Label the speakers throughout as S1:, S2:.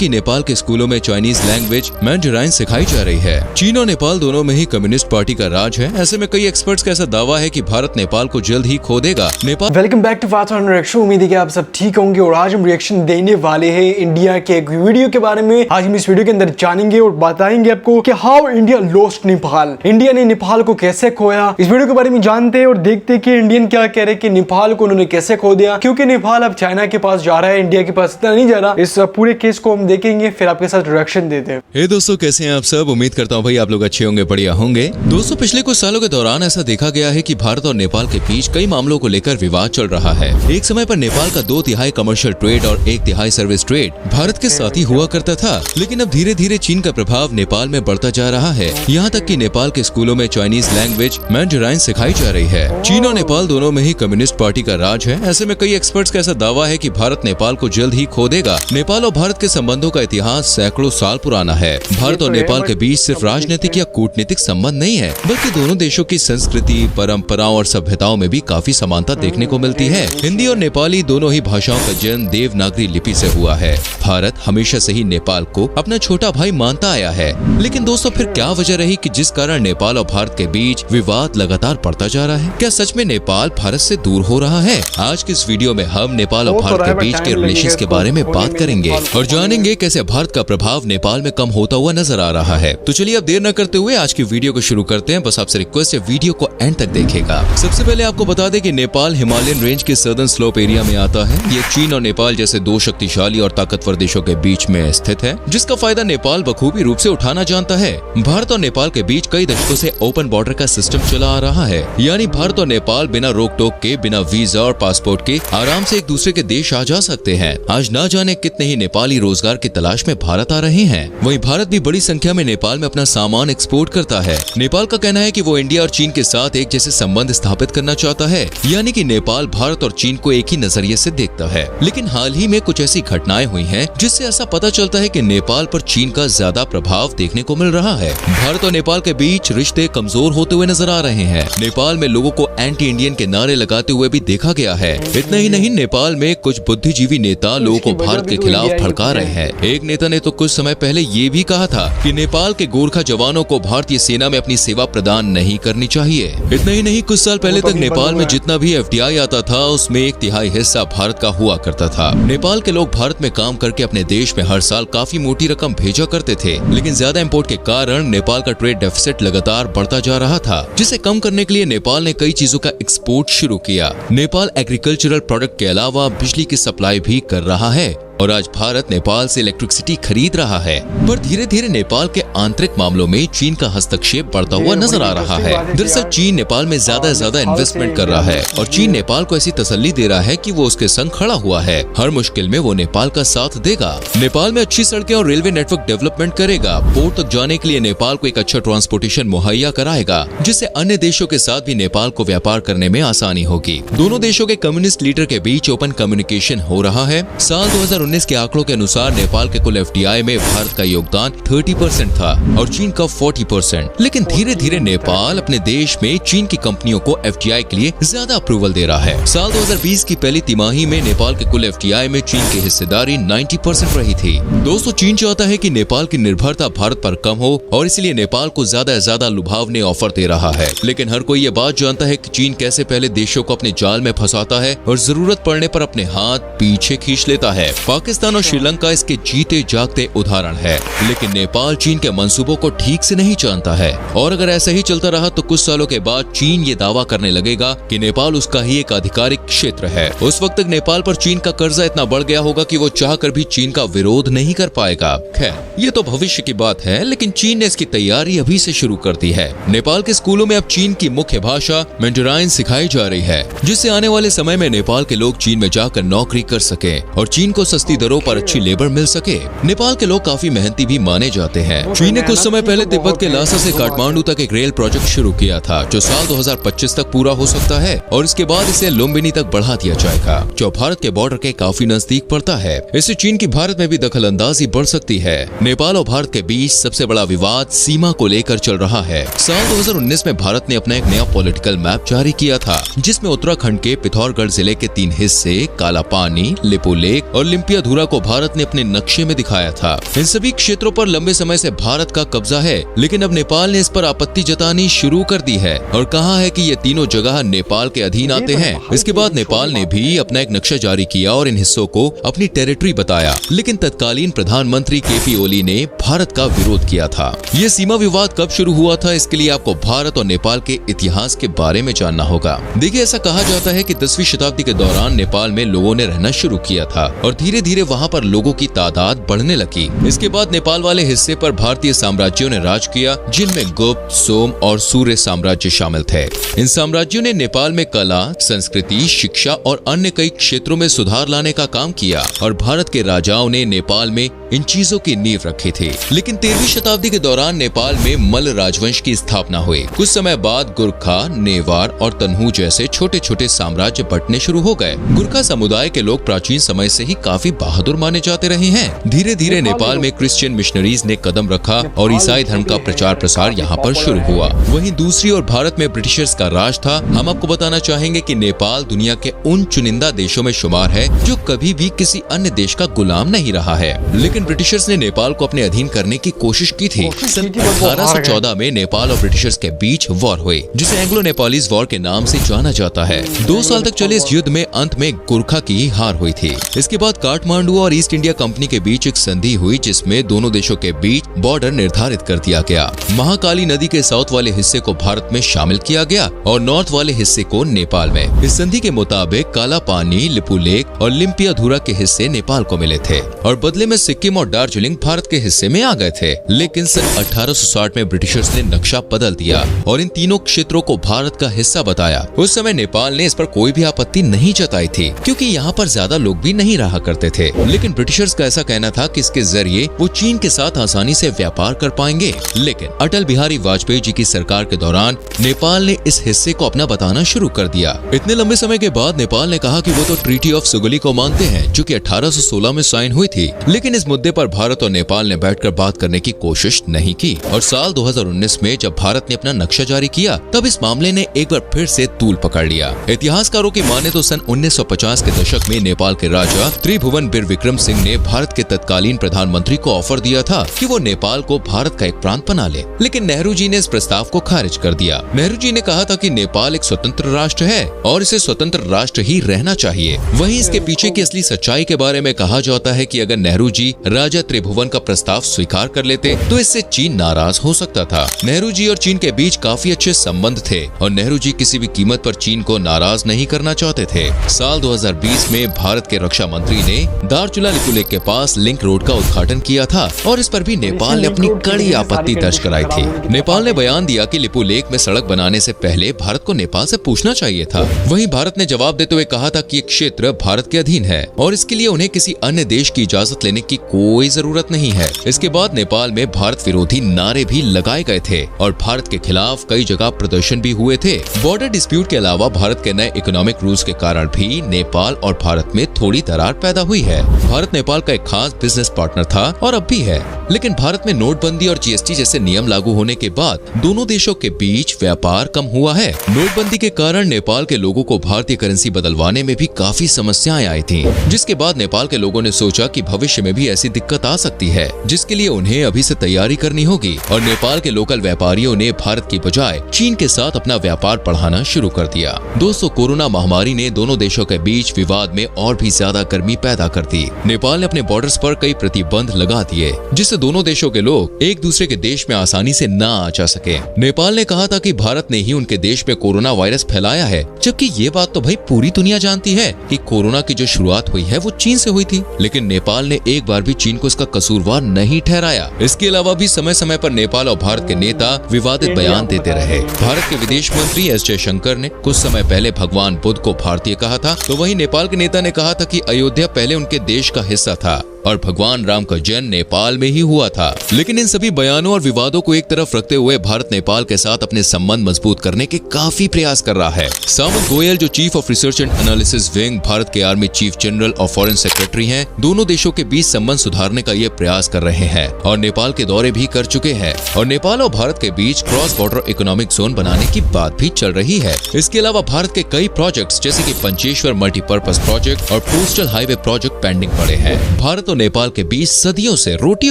S1: कि नेपाल के स्कूलों में चाइनीज लैंग्वेज मैंडराइन सिखाई जा रही है। चीन और नेपाल दोनों में ही कम्युनिस्ट पार्टी का राज है। ऐसे में कई एक्सपर्ट्स का ऐसा दावा है कि भारत नेपाल को जल्द ही खो देगा। Nepal
S2: welcome back to fast reaction. उम्मीद है कि आप सब ठीक होंगे और आज हम रिएक्शन देने वाले हैं इंडिया के एक वीडियो के बारे में। आज हम इस वीडियो के अंदर जानेंगे और बताएंगे आपको कि how India lost Nepal, India ने नेपाल को कैसे खोया। इस वीडियो के बारे में जानते हैं और देखते हैं कि इंडियन क्या कह रहे हैं कि नेपाल को उन्होंने कैसे खो दिया, क्योंकि नेपाल अब चाइना के पास जा रहा है, इंडिया के पास इतना नहीं जा रहा। इस पूरे केस को हम देखेंगे, फिर आपके साथ रिएक्शन देते हैं।
S1: हे दोस्तों, कैसे हैं आप सब? उम्मीद करता हूँ भाई आप लोग अच्छे होंगे, बढ़िया होंगे। दोस्तों, पिछले कुछ सालों के दौरान ऐसा देखा गया है कि भारत और नेपाल के बीच कई मामलों को लेकर विवाद चल रहा है। एक समय पर नेपाल का 2/3 कमर्शियल ट्रेड और 1/3 सर्विस ट्रेड भारत के साथ ही हुआ करता था, लेकिन अब धीरे धीरे चीन का प्रभाव नेपाल में बढ़ता जा रहा है। यहाँ तक कि नेपाल के स्कूलों में चाइनीज लैंग्वेज मैंडराइन सिखाई जा रही है। चीन और नेपाल दोनों में ही कम्युनिस्ट पार्टी का राज है। ऐसे में कई एक्सपर्ट्स का ऐसा दावा है कि भारत नेपाल को जल्द ही खो देगा। नेपाल और भारत के संबंधों का इतिहास सैकड़ों साल पुराना है। भारत और नेपाल के बीच सिर्फ राजनीतिक या कूटनीतिक संबंध नहीं है, बल्कि दोनों देशों की संस्कृति, परंपराओं और सभ्यताओं में भी काफी समानता देखने को मिलती है। हिंदी और नेपाली दोनों ही भाषाओं का जन्म देवनागरी लिपि से हुआ है। भारत हमेशा से ही नेपाल को अपना छोटा भाई मानता आया है। लेकिन दोस्तों, फिर क्या वजह रही कि जिस कारण नेपाल और भारत के बीच विवाद लगातार बढ़ता जा रहा है? क्या सच में नेपाल भारत से दूर हो रहा है? आज की इस वीडियो में हम नेपाल और भारत के बीच के रिलेशंस के बारे में बात करेंगे और जानेंगे कैसे भारत का प्रभाव नेपाल में कम होता हुआ नजर आ रहा है। तो चलिए अब देर न करते हुए आज की वीडियो को शुरू करते हैं। बस आपसे रिक्वेस्ट है वीडियो को एंड तक देखिएगा। सबसे पहले आपको बता दें कि नेपाल हिमालयन रेंज के सदर्न स्लोप एरिया में आता है। ये चीन और नेपाल जैसे दो शक्तिशाली और ताकतवर देशों के बीच में स्थित है, जिसका फायदा नेपाल बखूबी रूप से उठाना जानता है। भारत और नेपाल के बीच कई दशकों से ओपन बॉर्डर का सिस्टम चला आ रहा है, यानी भारत और नेपाल बिना रोक टोक के, बिना वीजा और पासपोर्ट के आराम से एक दूसरे के देश आ जा सकते हैं। आज ना जाने कितने ही नेपाली रोजगार की तलाश में भारत आ रहे हैं। वहीं भारत भी बड़ी संख्या में नेपाल में अपना सामान एक्सपोर्ट करता है। नेपाल का कहना है कि वो इंडिया और चीन के साथ एक जैसे संबंध स्थापित करना चाहता है, यानी कि नेपाल भारत और चीन को एक ही नजरिए से देखता है। लेकिन हाल ही में कुछ ऐसी घटनाएं हुई हैं जिससे ऐसा पता चलता है कि नेपाल पर चीन का ज्यादा प्रभाव देखने को मिल रहा है। भारत और नेपाल के बीच रिश्ते कमजोर होते हुए नजर आ रहे हैं। नेपाल में लोगों को एंटी इंडियन के नारे लगाते हुए भी देखा गया है। इतना ही नहीं, नेपाल में कुछ बुद्धिजीवी नेता लोगों को भारत के खिलाफ भड़का रहे हैं। एक नेता ने तो कुछ समय पहले ये भी कहा था कि नेपाल के गोरखा जवानों को भारतीय सेना में अपनी सेवा प्रदान नहीं करनी चाहिए। इतना ही नहीं, कुछ साल पहले तक नेपाल में जितना भी FDI आता था उसमें 1/3 हिस्सा भारत का हुआ करता था। नेपाल के लोग भारत में काम करके अपने देश में हर साल काफी मोटी रकम भेजा करते थे, लेकिन ज्यादा इंपोर्ट के कारण नेपाल का ट्रेड डेफिसिट लगातार बढ़ता जा रहा था, जिसे कम करने के लिए नेपाल ने कई चीजों का एक्सपोर्ट शुरू किया। नेपाल एग्रीकल्चरल प्रोडक्ट के अलावा बिजली की सप्लाई भी कर रहा है और आज भारत नेपाल से इलेक्ट्रिसिटी खरीद रहा है। पर धीरे धीरे नेपाल के आंतरिक मामलों में चीन का हस्तक्षेप बढ़ता हुआ नजर आ रहा है। दरअसल चीन नेपाल में ज्यादा इन्वेस्टमेंट कर रहा है और चीन नेपाल को ऐसी तसल्ली दे रहा है कि वो उसके संग खड़ा हुआ है। हर मुश्किल में वो नेपाल का साथ देगा। नेपाल में अच्छी सड़कें और रेलवे नेटवर्क डेवलपमेंट करेगा। पोर्ट तक जाने के लिए नेपाल को एक अच्छा ट्रांसपोर्टेशन मुहैया कराएगा, जिससे अन्य देशों के साथ भी नेपाल को व्यापार करने में आसानी होगी। दोनों देशों के कम्युनिस्ट लीडर के बीच ओपन कम्युनिकेशन हो रहा है। साल 2019 के आंकड़ों के अनुसार नेपाल के कुल FDI में भारत का योगदान 30% था और चीन का 40%। लेकिन धीरे धीरे नेपाल अपने देश में चीन की कंपनियों को FDI के लिए ज्यादा अप्रूवल दे रहा है। साल 2020 की पहली तिमाही में नेपाल के कुल FDI में चीन की हिस्सेदारी 90% रही थी। दोस्तों, चीन चाहता है कि नेपाल की निर्भरता भारत पर कम हो और इसलिए नेपाल को ज्यादा लुभावने ऑफर दे रहा है। लेकिन हर कोई ये बात जानता है कि चीन कैसे पहले देशों को अपने जाल में फंसाता है और जरूरत पड़ने पर अपने हाथ पीछे खींच लेता है। पाकिस्तान और श्रीलंका इसके जीते जागते उदाहरण है। लेकिन नेपाल चीन के मंसूबों को ठीक से नहीं जानता है और अगर ऐसा ही चलता रहा तो कुछ सालों के बाद चीन ये दावा करने लगेगा कि नेपाल उसका ही एक आधिकारिक क्षेत्र है। उस वक्त तक नेपाल पर चीन का कर्जा इतना बढ़ गया होगा कि वो चाहकर भी चीन का विरोध नहीं कर पाएगा। खैर, ये तो भविष्य की बात है, लेकिन चीन ने इसकी तैयारी अभी से शुरू कर दी है। नेपाल के स्कूलों में अब चीन की मुख्य भाषा मैंडराइन सिखाई जा रही है, जिससे आने वाले समय में नेपाल के लोग चीन में जाकर नौकरी कर सके और चीन को सस्ती दरों पर अच्छी लेबर मिल सके। नेपाल के लोग काफी मेहनती भी माने जाते हैं। चीन ने कुछ समय पहले तिब्बत के लासा से काठमांडू तक एक रेल प्रोजेक्ट शुरू किया था, जो साल 2025 तक पूरा हो सकता है और इसके बाद इसे लुम्बिनी तक बढ़ा दिया जाएगा, जो भारत के बॉर्डर के काफी नजदीक पड़ता है। इससे चीन की भारत में भी दखल अंदाजी बढ़ सकती है। नेपाल और भारत के बीच सबसे बड़ा विवाद सीमा को लेकर चल रहा है। साल 2019 में भारत ने अपना एक नया पॉलिटिकल मैप जारी किया था, जिसमें उत्तराखंड के पिथौरागढ़ जिले के 3 हिस्से कालापानी, लिपुलेख और लिपियाधुरा को भारत ने अपने नक्शे में दिखाया था। इन सभी क्षेत्रों पर लंबे समय से भारत का कब्जा है, लेकिन अब नेपाल ने इस पर आपत्ति जतानी शुरू कर दी है और कहा है कि ये तीनों जगह नेपाल के अधीन आते हैं। इसके बाद नेपाल ने भी अपना एक नक्शा जारी किया और इन हिस्सों को अपनी टेरिटरी बताया, लेकिन तत्कालीन प्रधानमंत्री केपी ओली ने भारत का विरोध किया था। ये सीमा विवाद कब शुरू हुआ था, इसके लिए आपको भारत और नेपाल के इतिहास के बारे में जानना होगा। देखिए, ऐसा कहा जाता है कि 10वीं शताब्दी के दौरान नेपाल में लोगों ने रहना शुरू किया था और धीरे धीरे वहाँ पर लोगों की तादाद बढ़ने लगी। इसके बाद नेपाल वाले हिस्से पर भारतीय साम्राज्यों ने राज किया, जिनमें गुप्त, सोम और सूर्य साम्राज्य शामिल थे। इन साम्राज्यों ने नेपाल में कला, संस्कृति, शिक्षा और अन्य कई क्षेत्रों में सुधार लाने का काम किया और भारत के राजाओं ने नेपाल में इन चीजों की नींव रखी थी। लेकिन 13वीं शताब्दी के दौरान नेपाल में मल्ल राजवंश की स्थापना हुई। कुछ समय बाद गुरखा, नेवार और तनहू जैसे छोटे छोटे साम्राज्य बंटने शुरू हो गए। गुरखा समुदाय के लोग प्राचीन समय से ही काफी बहादुर माने जाते रहे हैं। धीरे धीरे नेपाल में क्रिश्चियन मिशनरीज ने कदम रखा और ईसाई धर्म का प्रचार प्रसार यहाँ पर शुरू हुआ। वहीं दूसरी ओर भारत में ब्रिटिशर्स का राज था। हम आपको बताना चाहेंगे कि नेपाल दुनिया के उन चुनिंदा देशों में शुमार है जो कभी भी किसी अन्य देश का गुलाम नहीं रहा है, लेकिन ब्रिटिशर्स ने नेपाल को अपने अधीन करने की कोशिश की थी। सन 1814 में नेपाल और ब्रिटिशर्स के बीच वॉर हुई, जिसे एंग्लो नेपालीज वॉर के नाम से जाना जाता है। 2 साल तक चले इस युद्ध में अंत में गुरखा की हार हुई थी। इसके बाद काठमांडू और ईस्ट इंडिया कंपनी के बीच एक संधि हुई, जिसमें दोनों देशों के बीच बॉर्डर निर्धारित कर दिया गया। महाकाली नदी के साउथ वाले हिस्से को भारत में शामिल किया गया और नॉर्थ वाले हिस्से को नेपाल में। इस संधि के मुताबिक काला पानी, लिपुलेख और लिपियाधुरा के हिस्से नेपाल को मिले थे और बदले में सिक्किम और दार्जिलिंग भारत के हिस्से में आ गए थे। लेकिन सन 1860 में ब्रिटिशर्स ने नक्शा बदल दिया और इन तीनों क्षेत्रों को भारत का हिस्सा बताया। उस समय नेपाल ने इस पर कोई भी आपत्ति नहीं जताई थी, क्योंकि यहाँ पर ज्यादा लोग भी नहीं रहा करते थे। लेकिन ब्रिटिशर्स का ऐसा कहना था कि इसके जरिए वो चीन के साथ आसानी से व्यापार कर पाएंगे। लेकिन अटल बिहारी वाजपेयी जी की सरकार के दौरान नेपाल ने इस हिस्से को अपना बताना शुरू कर दिया। इतने लंबे समय के बाद नेपाल ने कहा कि वो तो ट्रीटी ऑफ सुगली को मानते हैं, जो कि 1816 में साइन हुई थी। लेकिन इस मुद्दे पर भारत और नेपाल ने बैठकर बात करने की कोशिश नहीं की और साल 2019 में जब भारत ने अपना नक्शा जारी किया, तब इस मामले ने एक बार फिर से तूल पकड़ लिया। इतिहासकारों की माने तो सन 1950 के दशक में नेपाल के राजा त्रिभुवन बिरविक्रम सिंह ने भारत के तत्कालीन प्रधानमंत्री को ऑफर दिया था कि वो नेपाल को भारत का एक प्रांत बना ले, लेकिन नेहरू जी ने इस प्रस्ताव को खारिज कर दिया। नेहरू जी ने कहा था कि नेपाल एक स्वतंत्र राष्ट्र है और इसे स्वतंत्र राष्ट्र ही रहना चाहिए। वहीं इसके पीछे की असली सच्चाई के बारे में कहा जाता है कि अगर नेहरू जी राजा त्रिभुवन का प्रस्ताव स्वीकार कर लेते तो इससे चीन नाराज हो सकता था। नेहरू जी और चीन के बीच काफी अच्छे संबंध थे और नेहरू जी किसी भी कीमत पर चीन को नाराज नहीं करना चाहते थे। साल 2020 में भारत के रक्षा मंत्री ने दारचुला लिपुलेख के पास लिंक रोड का उद्घाटन किया था और इस पर भी नेपाल ने अपनी कड़ी आपत्ति दर्ज कराई थी। नेपाल ने बयान दिया कि लिपुलेख में सड़क बनाने से पहले भारत को नेपाल से पूछना चाहिए था। वहीं भारत ने जवाब देते हुए कहा था कि ये क्षेत्र भारत के अधीन है और इसके लिए उन्हें किसी अन्य देश की इजाजत लेने की कोई जरूरत नहीं है। इसके बाद नेपाल में भारत विरोधी नारे भी लगाए गए थे और भारत के खिलाफ कई जगह प्रदर्शन भी हुए थे। बॉर्डर डिस्प्यूट के अलावा भारत के नए इकोनॉमिक रूल्स के कारण भी नेपाल और भारत में थोड़ी दरार पैदा हुई है। भारत नेपाल का एक खास बिजनेस पार्टनर था और अब भी है, लेकिन भारत में नोटबंदी और जीएसटी जैसे नियम लागू होने के बाद दोनों देशों के बीच व्यापार कम हुआ है। नोटबंदी के कारण नेपाल के लोगों को भारतीय करेंसी बदलवाने में भी काफी समस्याएं आई थी, जिसके बाद नेपाल के लोगों ने सोचा कि भविष्य में भी ऐसी दिक्कत आ सकती है, जिसके लिए उन्हें अभी से तैयारी करनी होगी और नेपाल के लोकल व्यापारियों ने भारत की बजाय चीन के साथ अपना व्यापार बढ़ाना शुरू कर दिया। दोस्तों, कोरोना महामारी ने दोनों देशों के बीच विवाद में और भी ज्यादा गर्मी पैदा कर दी। नेपाल ने अपने बॉर्डर्स पर कई प्रतिबंध लगा दिए, जिससे दोनों देशों के लोग एक दूसरे के देश में आसानी से न आ जा सके। नेपाल ने कहा था कि भारत ने ही उनके देश में कोरोना वायरस फैलाया है, जबकि ये बात तो भाई पूरी दुनिया जानती है कि कोरोना की जो शुरुआत हुई है वो चीन से हुई थी। लेकिन नेपाल ने एक बार भी चीन को इसका कसूरवार नहीं ठहराया। इसके अलावा भी समय समय पर नेपाल और भारत के नेता विवादित बयान देते रहे। भारत के विदेश मंत्री एस जयशंकर ने कुछ समय पहले भगवान बुद्ध को भारतीय कहा था, तो वहीं नेपाल के नेता ने कहा था कि अयोध्या पहले उनके देश का हिस्सा था और भगवान राम का जन्म नेपाल में ही हुआ था। लेकिन इन सभी बयानों और विवादों को एक तरफ रखते हुए भारत नेपाल के साथ अपने संबंध मजबूत करने के काफी प्रयास कर रहा है। सामंत गोयल जो chief of research and analysis wing Bharat के आर्मी चीफ जनरल और फॉरेन सेक्रेटरी हैं, दोनों देशों के बीच संबंध सुधारने का ये प्रयास कर रहे हैं और नेपाल के दौरे भी कर चुके हैं और नेपाल और भारत के बीच क्रॉस बॉर्डर इकोनॉमिक जोन बनाने की बात भी चल रही है। इसके अलावा भारत के कई प्रोजेक्ट्स जैसे कि पंचेश्वर मल्टीपर्पज प्रोजेक्ट और कोस्टल हाईवे प्रोजेक्ट पेंडिंग पड़े हैं। भारत और नेपाल के बीच सदियों से रोटी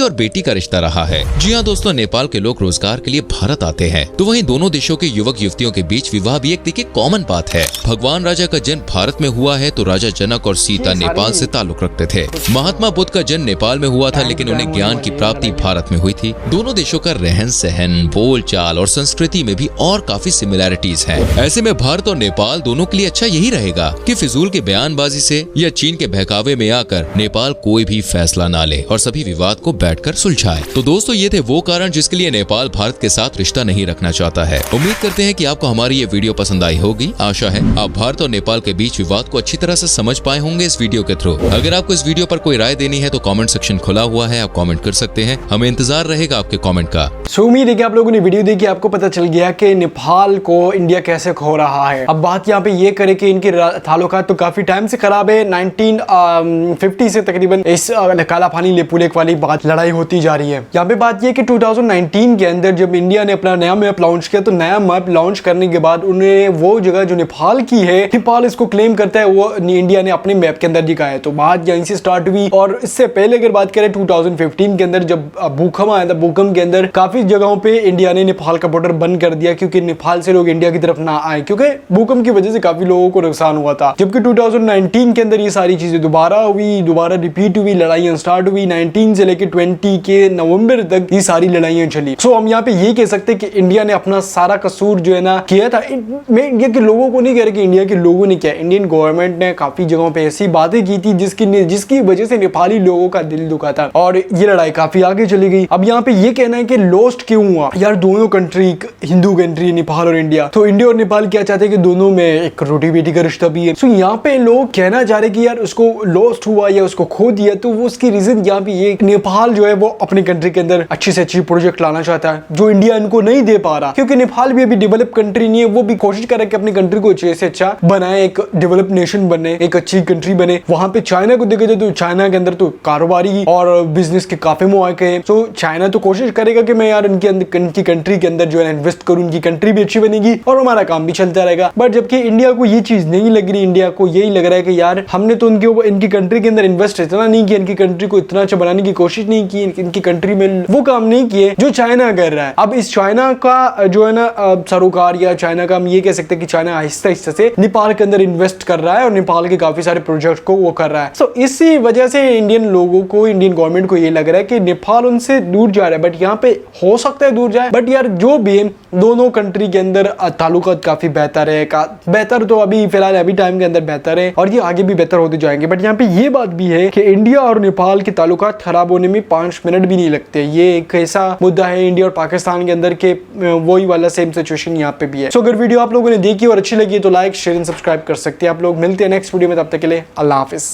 S1: और बेटी का रिश्ता रहा है। जी हाँ दोस्तों, नेपाल के लोग रोजगार के लिए भारत आते हैं, तो वहीं दोनों देशों के युवक युवतियों के बीच विवाह भी एक देखिए कॉमन बात है। भगवान राजा का जन्म भारत में हुआ है तो राजा जनक और सीता नेपाल से ताल्लुक रखते थे। महात्मा बुद्ध का जन्म नेपाल में हुआ था, लेकिन उन्हें ज्ञान की प्राप्ति भारत में हुई थी। दोनों देशों का रहन सहन, बोल चाल और संस्कृति में भी और काफी सिमिलैरिटीज हैं। ऐसे में भारत और नेपाल दोनों के लिए अच्छा यही रहेगा कि फिजूल के बयानबाजी से या चीन के बहकावे में आकर नेपाल कोई भी फैसला ना ले और सभी विवाद को बैठकर सुलझाए। तो दोस्तों, ये थे वो कारण जिसके लिए नेपाल भारत के साथ रिश्ता नहीं रखना चाहता है। उम्मीद करते हैं कि आपको हमारी ये वीडियो पसंद आई होगी। आशा है आप भारत और नेपाल के बीच विवाद को अच्छी तरह से समझ पाए होंगे इस वीडियो के थ्रू। अगर आपको इस वीडियो पर कोई राय देनी है तो कमेंट सेक्शन खुला हुआ है, आप कमेंट कर सकते हैं। हमें इंतजार रहेगा आपके कमेंट का।
S2: उम्मीद है कि आप लोगों ने वीडियो देखी, आपको पता चल गया कि नेपाल को इंडिया कैसे खो रहा है। अब बात यहाँ पे ये करे कि इनके ताल्लुकात तो काफी टाइम से खराब है। 1950 से तकरीबन इस काला पानी लेपुलेक वाली बात लड़ाई होती जा रही है। यहाँ पे बात ये कि 2019 के अंदर जब इंडिया ने अपना नया मैप लॉन्च किया, तो नया मैप लॉन्च करने के बाद उन्हें वो जगह जो नेपाल की है, नेपाल इसको क्लेम करता है, वो इंडिया ने अपने मैप के अंदर दिखाया है। तो बात यहीं से स्टार्ट हुई। और इससे पहले अगर बात करें 2015 के अंदर जब भूकंप आया था, भूकंप के अंदर काफी जगहों पे इंडिया ने नेपाल का बॉर्डर बंद कर दिया क्योंकि नेपाल से लोग इंडिया की तरफ ना आए, क्योंकि भूकंप की वजह से काफी लोगों को नुकसान हुआ था। जबकि 2019 के अंदर ये सारी चीजें दोबारा हुई, दोबारा रिपीट हुई, लड़ाइयां स्टार्ट हुई। 19 से लेकर 20 के नवंबर तक ये सारी लड़ाइयां चली। सो हम यहाँ पे ये कह सकते हैं कि इंडिया ने अपना सारा कसूर जो है ना किया था। मैं इंडिया के लोगों को नहीं कह रहा कि इंडिया के लोगों ने किया, इंडियन गवर्नमेंट ने काफी जगहों पे ऐसी बातें की थी जिसकी वजह से नेपाली लोगों का दिल दुखा था और ये लड़ाई काफी आगे चली गई। अब यहाँ पे ये कहना है कि लॉस्ट क्यों हुआ यार, दोनों कंट्री हिंदू कंट्री नेपाल और इंडिया, तो इंडिया और नेपाल क्या चाहते हैं कि दोनों में एक रोटी बेटी का रिश्ता भी है। सो यहाँ पे लोग कहना चाह रहे कि यार उसको लॉस्ट हुआ या उसको खो दिया, तो वो उसकी रीजन यहाँ पे ये नेपाल जो है वो अपनी कंट्री के अंदर अच्छी से अच्छी प्रोजेक्ट लाना चाहता है जो इंडिया इनको नहीं दे पा रहा, क्योंकि नेपाल भी अभी डेवलप कंट्री नहीं है। वो भी कोशिश कर रहा है कि अपनी कंट्री को अच्छे से अच्छा बनाए, एक डेवलप नेशन बने, एक अच्छी कंट्री बने। वहां पे चाइना को देखा जाए तो चाइना के अंदर तो कारोबारी और बिजनेस के काफी मौके हैं। तो चाइना तो कोशिश करेगा कि मैं यार इनकी कंट्री के अंदर जो है इन्वेस्ट करूं, उनकी कंट्री भी अच्छी बनेगी और हमारा काम भी चलता रहेगा। बट जबकि इंडिया को ये चीज नहीं लग रही, इंडिया को यही लग रहा है कि यार हमने तो इनकी कंट्री के अंदर इन्वेस्ट इतना नहीं किया, इनकी कंट्री को इतना अच्छा बनाने की कोशिश नहीं की, इनकी कंट्री में वो काम नहीं किए जो चाइना कर रहा है। अब इस चाइना का जो है ना सरोकार या चाइना का हम ये कह सकते हैं कि चाइना आहिस्ता आहिस्ता से नेपाल के अंदर इन्वेस्ट कर रहा है और नेपाल के काफी सारे प्रोजेक्ट को वो कर रहा है। सो इसी वजह से इंडियन लोगों को, इंडियन गवर्नमेंट को ये लग रहा है कि नेपाल उनसे दूर जा रहा है। बट यहाँ पे हो सकता है दूर जाए, बट यार जो भी है दोनों कंट्री के अंदर ताल्लुकात काफी बेहतर है। बेहतर तो अभी फिलहाल अभी टाइम के अंदर बेहतर है और ये आगे भी बेहतर होते जाएंगे। बट यहाँ पे ये बात भी है कि इंडिया और नेपाल के ताल्लुकात खराब होने में 5 मिनट भी नहीं लगते। ये एक ऐसा मुद्दा है इंडिया और पाकिस्तान के अंदर के वही वाला सेम सिचुएशन यहाँ पे भी है। सो अगर वीडियो आप लोगों ने देखी और अच्छी लगी तो लाइक शेयर एंड सब्सक्राइब कर सकते हैं आप लोग। मिलते हैं नेक्स्ट वीडियो में, तब तक के लिए अल्लाह हाफिज।